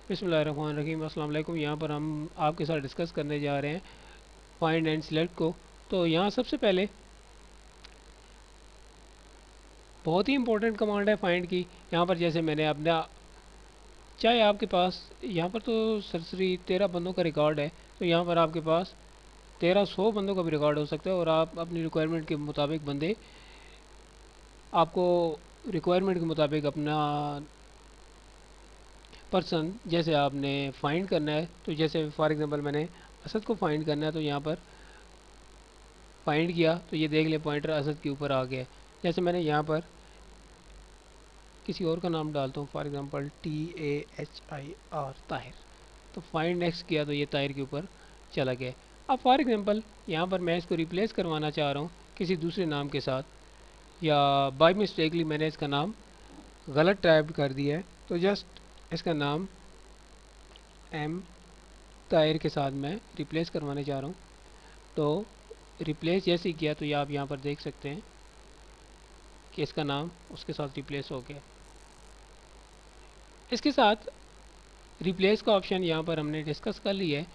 बिस्मिल्लाहिर्रहमानिर्रहीम। अस्सलाम वालेकुम। यहाँ पर हम आपके साथ डिस्कस करने जा रहे हैं फाइंड एंड सिलेक्ट को। तो यहाँ सबसे पहले बहुत ही इंपॉर्टेंट कमांड है फाइंड की। यहाँ पर जैसे मैंने अपना, चाहे आपके पास यहाँ पर तो सरसरी 13 बंदों का रिकॉर्ड है, तो यहाँ पर आपके पास 1300 बंदों का भी रिकॉर्ड हो सकता है और आप अपनी रिक्वायरमेंट के मुताबिक बंदे, आपको रिक्वायरमेंट के मुताबिक अपना पर्सन जैसे आपने फाइंड करना है। तो जैसे फॉर एग्जांपल मैंने असद को फाइंड करना है, तो यहाँ पर फाइंड किया तो ये देख लें पॉइंटर असद के ऊपर आ गया। जैसे मैंने यहाँ पर किसी और का नाम डालता हूँ, फॉर एग्जांपल TAHIR, ताहिर। तो फाइंड नेक्स्ट किया तो ये ताहिर के ऊपर चला गया। अब फॉर एग्जांपल यहाँ पर मैं इसको रिप्लेस करवाना चाह रहा हूँ किसी दूसरे नाम के साथ, या बाय मिस्टेकली मैंने इसका नाम गलत टाइप कर दिया है, तो जस्ट इसका नाम M ताहिर के साथ मैं रिप्लेस करवाने जा रहा हूँ। तो रिप्लेस जैसे ही किया तो ये आप यहाँ पर देख सकते हैं कि इसका नाम उसके साथ रिप्लेस हो गया। इसके साथ रिप्लेस का ऑप्शन यहाँ पर हमने डिस्कस कर लिया है।